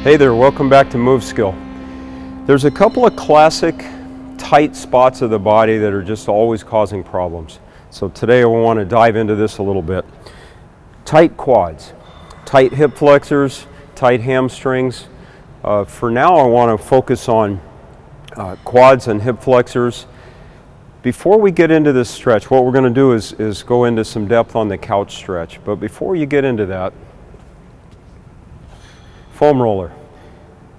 Hey there, welcome back to moveSKILL. There's a couple of classic tight spots of the body that are just always causing problems. So today I want to dive into this a little bit. Tight quads, tight hip flexors, tight hamstrings. For now I want to focus on quads and hip flexors. Before we get into this stretch, what we're going to do is go into some depth on the couch stretch. But before you get into that, foam roller.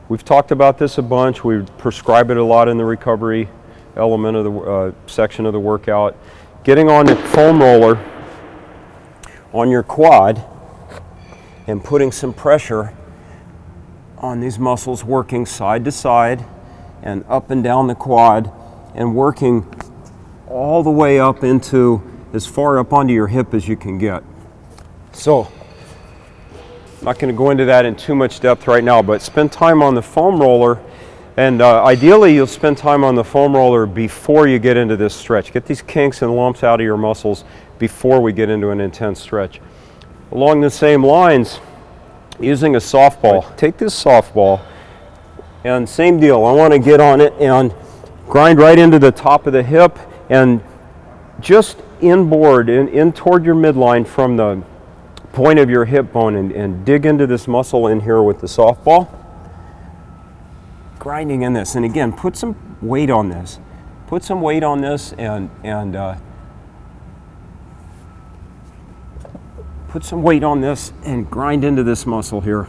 We've talked about this a bunch. We prescribe it a lot in the recovery element of the section of the workout. Getting on the foam roller on your quad and putting some pressure on these muscles, working side to side and up and down the quad and working all the way up into as far up onto your hip as you can get. So I'm not going to go into that in too much depth right now, but spend time on the foam roller, and ideally you'll spend time on the foam roller before you get into this stretch. Get these kinks and lumps out of your muscles before we get into an intense stretch. Along the same lines, using a softball. Take this softball and same deal. I want to get on it and grind right into the top of the hip and just inboard, in toward your midline from the point of your hip bone and dig into this muscle in here with the softball. Grinding in this, and again, put some weight on this. Put some weight on this and put some weight on this and grind into this muscle here.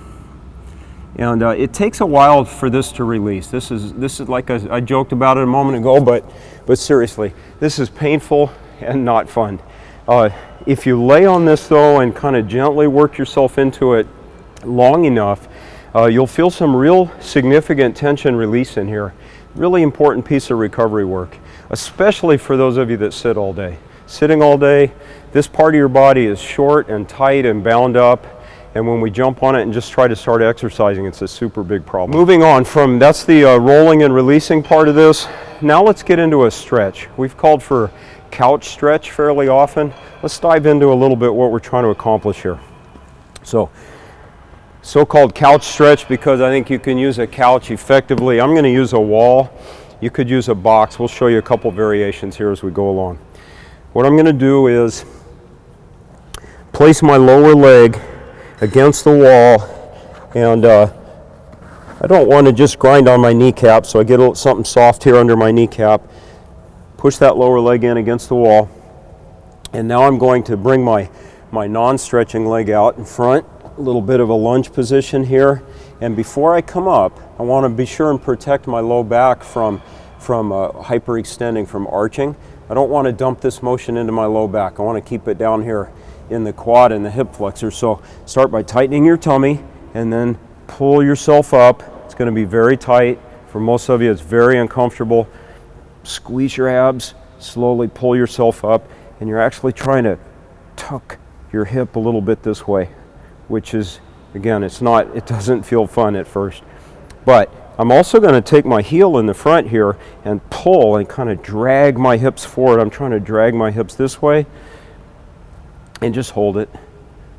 And it takes a while for this to release. This is like I joked about it a moment ago, but seriously, this is painful and not fun. If you lay on this though and kind of gently work yourself into it long enough, you'll feel some real significant tension release in here. Really important piece of recovery work, especially for those of you that sit all day. Sitting all day, this part of your body is short and tight and bound up, and when we jump on it and just try to start exercising, it's a super big problem. Moving on from, that's the rolling and releasing part of this. Now let's get into a stretch. We've called for couch stretch fairly often. Let's dive into a little bit what we're trying to accomplish here. So-called couch stretch because I think you can use a couch effectively. I'm going to use a wall. You could use a box. We'll show you a couple variations here as we go along. What I'm going to do is place my lower leg against the wall, and I don't want to just grind on my kneecap, so I get a little something soft here under my kneecap. Push that lower leg in against the wall, and now I'm going to bring my non-stretching leg out in front, a little bit of a lunge position here, and before I come up, I want to be sure and protect my low back from hyperextending, from arching. I don't want to dump this motion into my low back. I want to keep it down here in the quad and the hip flexor. So start by tightening your tummy and then pull yourself up. It's going to be very tight. For most of you, it's very uncomfortable. Squeeze your abs, slowly pull yourself up, and you're actually trying to tuck your hip a little bit this way, which is, again, it doesn't feel fun at first. But I'm also going to take my heel in the front here and pull and kind of drag my hips forward. I'm trying to drag my hips this way and just hold it.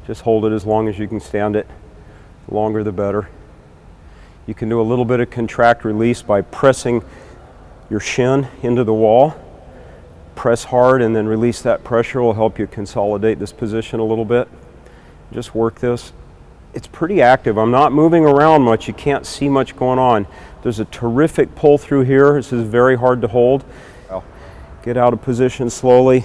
Just hold it as long as you can stand it. The longer the better. You can do a little bit of contract release by pressing your shin into the wall. Press hard and then release that pressure. Will help you consolidate this position a little bit. Just work this. It's pretty active. I'm not moving around much. You can't see much going on. There's a terrific pull through here. This is very hard to hold. Get out of position slowly.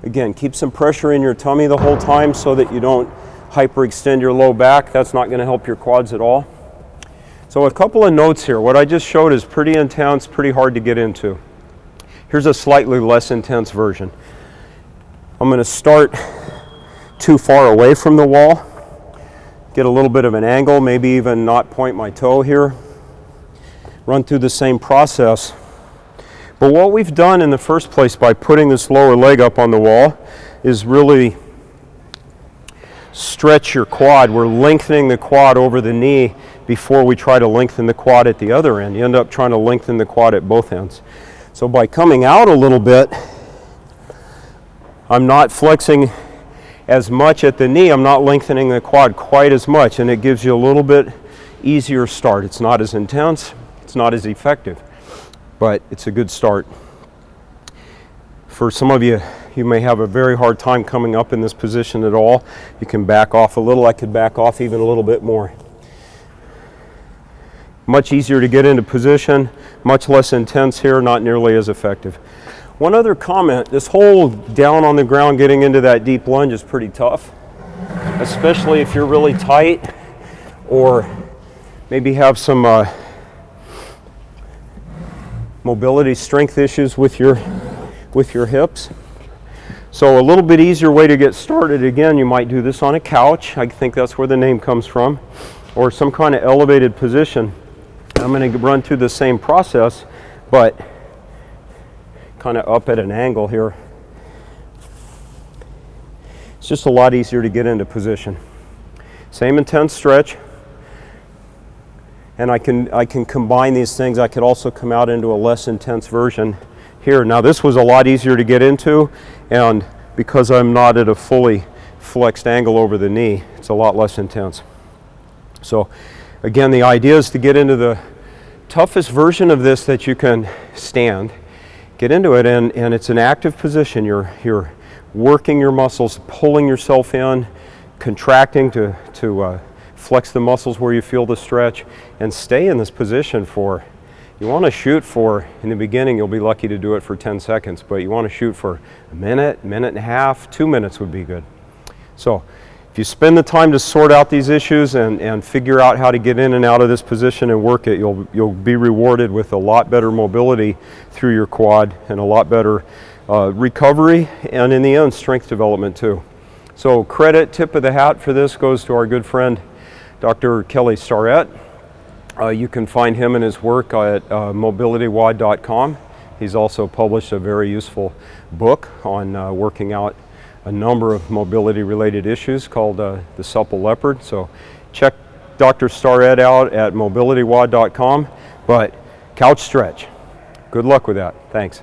Again, keep some pressure in your tummy the whole time so that you don't hyperextend your low back. That's not going to help your quads at all. So a couple of notes here. What I just showed is pretty intense, pretty hard to get into. Here's a slightly less intense version. I'm going to start too far away from the wall. Get a little bit of an angle, maybe even not point my toe here. Run through the same process. But what we've done in the first place by putting this lower leg up on the wall is really stretch your quad. We're lengthening the quad over the knee before we try to lengthen the quad at the other end. You end up trying to lengthen the quad at both ends. So by coming out a little bit, I'm not flexing as much at the knee. I'm not lengthening the quad quite as much, and it gives you a little bit easier start. It's not as intense, it's not as effective, but it's a good start. For some of you, you may have a very hard time coming up in this position at all. You can back off a little. I could back off even a little bit more. Much easier to get into position, much less intense here, not nearly as effective. One other comment, this whole down on the ground getting into that deep lunge is pretty tough, especially if you're really tight or maybe have some mobility strength issues with your hips. So a little bit easier way to get started, again, you might do this on a couch. I think that's where the name comes from, or some kind of elevated position. I'm going to run through the same process, but kind of up at an angle here. It's just a lot easier to get into position. Same intense stretch, and I can combine these things. I could also come out into a less intense version here. Now this was a lot easier to get into, and because I'm not at a fully flexed angle over the knee, it's a lot less intense. So again, the idea is to get into the toughest version of this that you can stand. Get into it, and it's an active position. You're working your muscles, pulling yourself in, contracting to flex the muscles where you feel the stretch, and stay in this position for, you want to shoot for, in the beginning you'll be lucky to do it for 10 seconds, but you want to shoot for a minute, minute and a half, 2 minutes would be good. So if you spend the time to sort out these issues and figure out how to get in and out of this position and work it, you'll be rewarded with a lot better mobility through your quad and a lot better recovery, and in the end, strength development too. So credit, tip of the hat for this goes to our good friend, Dr. Kelly Starrett. You can find him and his work at mobilitywod.com. He's also published a very useful book on working out a number of mobility related issues called the Supple Leopard. So check Dr. Starrett out at mobilitywod.com, but couch stretch. Good luck with that. Thanks.